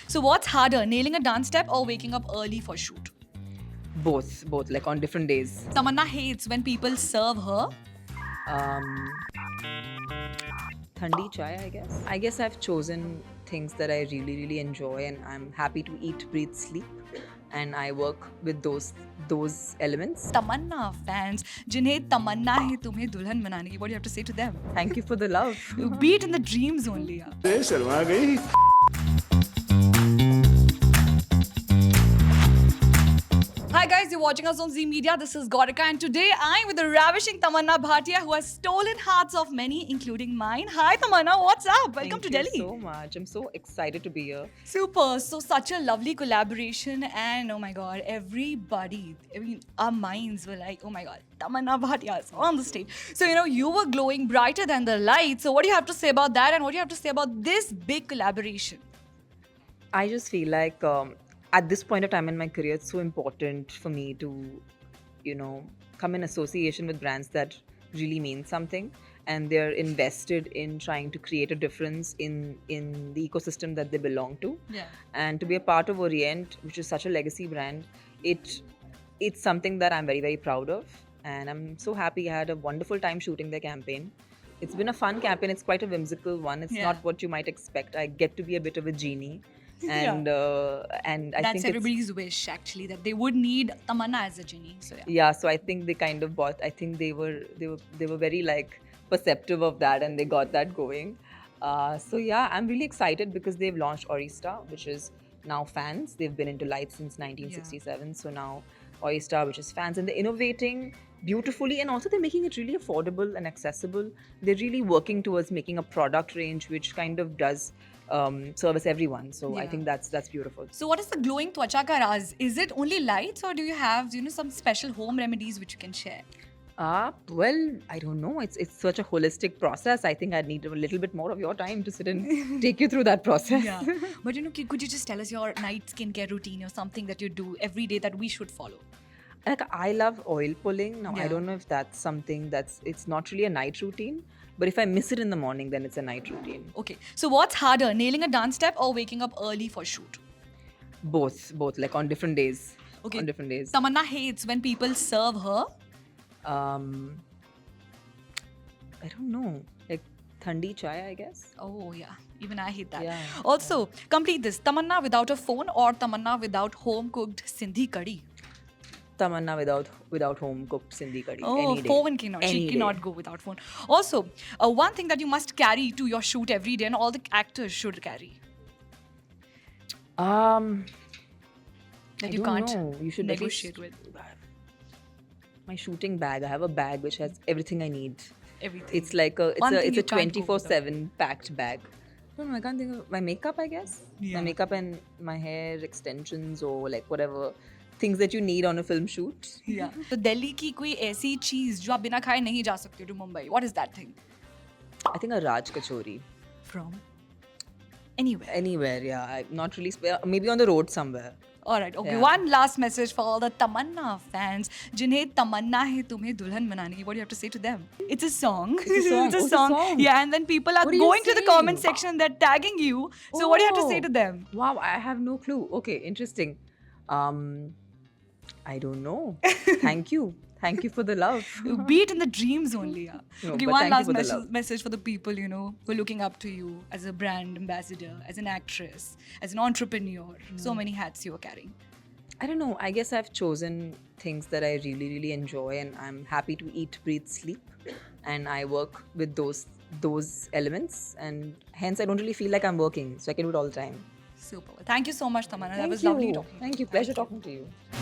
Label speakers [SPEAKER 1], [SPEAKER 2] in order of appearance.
[SPEAKER 1] So what's harder, nailing a dance step or waking up early for shoot?
[SPEAKER 2] Both, like on different days.
[SPEAKER 1] Tamanna hates when people serve her.
[SPEAKER 2] Um, Thandi chai, I guess. I guess I've chosen things that I really enjoy, and I'm happy to eat, breathe, sleep, and I work with those elements.
[SPEAKER 1] Tamanna fans, जिन्हें तमन्ना है तुम्हें दुल्हन बनाने की, what do you have to say to them?
[SPEAKER 2] Thank you for the love.
[SPEAKER 1] Be it in the dreams only. Yeah.
[SPEAKER 3] Sharma गई
[SPEAKER 1] Hi guys, you're watching us on Z Media. This is Gorika, and today I'm with the ravishing Tamanna Bhatia, who has stolen hearts of many, including mine. Hi Tamanna, what's up? Welcome to Delhi.
[SPEAKER 2] Thank you so much. I'm so excited to be here.
[SPEAKER 1] Super. So such a lovely collaboration, and oh my god, everybody, I mean, our minds were like, oh my god, Tamanna Bhatia is on the stage. So you were glowing brighter than the lights. So what do you have to say about that, and what do you have to say about this big collaboration?
[SPEAKER 2] I just feel like at this point of time in my career, it's so important for me to, come in association with brands that really mean something, and they're invested in trying to create a difference in the ecosystem that they belong to.
[SPEAKER 1] Yeah.
[SPEAKER 2] And to be a part of Orient, which is such a legacy brand, it's something that I'm very proud of, and I'm so happy. I had a wonderful time shooting their campaign. It's been a fun campaign. It's quite a whimsical one. It's
[SPEAKER 1] Yeah.
[SPEAKER 2] not what you might expect. I get to be a bit of a genie. And and I
[SPEAKER 1] That's
[SPEAKER 2] think
[SPEAKER 1] everybody's wish, actually, that they would need Tamanna as a genie. So yeah.
[SPEAKER 2] yeah, so I think they kind of bought. I think they were very like perceptive of that, and they got that going. So yeah, I'm really excited because they've launched Orista, which is now fans. They've been into lights since 1967, so now Orista, which is fans, and they're innovating beautifully, and also they're making it really affordable and accessible. They're really working towards making a product range which kind of does service everyone. So I
[SPEAKER 1] Yeah.
[SPEAKER 2] think that's beautiful.
[SPEAKER 1] So what is the glowing twacha ka raz? Is it only lights, or do you have some special home remedies which you can share?
[SPEAKER 2] Well, I don't know. It's such a holistic process. I think I'd need a little bit more of your time to sit and take you through that process.
[SPEAKER 1] Yeah. But could you just tell us your night skincare routine or something that you do every day that we should follow?
[SPEAKER 2] Like, I love oil pulling. Now, I
[SPEAKER 1] Yeah.
[SPEAKER 2] don't know if that's something it's not really a night routine, but if I miss it in the morning, then it's a night routine.
[SPEAKER 1] Okay. So what's harder, nailing a dance step or waking up early for shoot?
[SPEAKER 2] Both, like on different days.
[SPEAKER 1] Okay.
[SPEAKER 2] On different days.
[SPEAKER 1] Tamanna hates when people serve her.
[SPEAKER 2] Um, I don't know. Like Thandi chai, I guess.
[SPEAKER 1] Oh yeah, even I hate that.
[SPEAKER 2] Yeah.
[SPEAKER 1] Also, complete this. Tamanna without a phone or Tamanna without home cooked Sindhi curry?
[SPEAKER 2] Tamanna without home cooked Sindhi curry.
[SPEAKER 1] Oh,
[SPEAKER 2] any day.
[SPEAKER 1] phone cannot.
[SPEAKER 2] Any
[SPEAKER 1] She
[SPEAKER 2] day.
[SPEAKER 1] cannot go without phone. Also, one thing that you must carry to your shoot every day, and all the actors should carry. That
[SPEAKER 2] I
[SPEAKER 1] you
[SPEAKER 2] don't
[SPEAKER 1] can't
[SPEAKER 2] know. You should at least-
[SPEAKER 1] negotiate with
[SPEAKER 2] My shooting bag. I have a bag which has everything I need.
[SPEAKER 1] everything.
[SPEAKER 2] It's like a
[SPEAKER 1] One thing
[SPEAKER 2] it's
[SPEAKER 1] you
[SPEAKER 2] a
[SPEAKER 1] can't go
[SPEAKER 2] 24/7 packed bag. No, I can't think of my makeup. I guess
[SPEAKER 1] Yeah.
[SPEAKER 2] my makeup and my hair extensions or like whatever things that you need on a film shoot.
[SPEAKER 1] Yeah. तो दिल्ली की कोई ऐसी चीज जो आप बिना खाए नहीं जा सकते हो to Mumbai. What is that thing?
[SPEAKER 2] I think a Raj Kachori.
[SPEAKER 1] From anywhere.
[SPEAKER 2] Anywhere, yeah. Not really. Maybe on the road somewhere.
[SPEAKER 1] All right. Okay.
[SPEAKER 2] Yeah.
[SPEAKER 1] One last message for all the Tamanna fans. जिन्हें तमन्ना है तुम्हें दुल्हन बनाने की. What do you have to say to them? It's a song.
[SPEAKER 2] It's a song.
[SPEAKER 1] It's a
[SPEAKER 2] Oh, it's a
[SPEAKER 1] song.
[SPEAKER 2] song.
[SPEAKER 1] Yeah, and then people are
[SPEAKER 2] What are you
[SPEAKER 1] going to the
[SPEAKER 2] saying?
[SPEAKER 1] comment section. They're tagging you. So what do you have to say to them?
[SPEAKER 2] Wow, I have no clue. Okay, interesting. I don't know. Thank you. Thank you for the love.
[SPEAKER 1] Be it in the dreams only. Yeah.
[SPEAKER 2] No,
[SPEAKER 1] Okay.
[SPEAKER 2] but
[SPEAKER 1] One
[SPEAKER 2] thank you
[SPEAKER 1] last
[SPEAKER 2] for the love.
[SPEAKER 1] message for the people who are looking up to you as a brand ambassador, as an actress, as an entrepreneur. So many hats you are carrying.
[SPEAKER 2] I don't know. I guess I've chosen things that I really enjoy, and I'm happy to eat, breathe, sleep, and I work with those elements, and hence I don't really feel like I'm working, so I can do it all the time.
[SPEAKER 1] Super. Thank you so much, Tamanna. That
[SPEAKER 2] Thank
[SPEAKER 1] was lovely
[SPEAKER 2] you.
[SPEAKER 1] talking.
[SPEAKER 2] Thank you. Pleasure talking to you.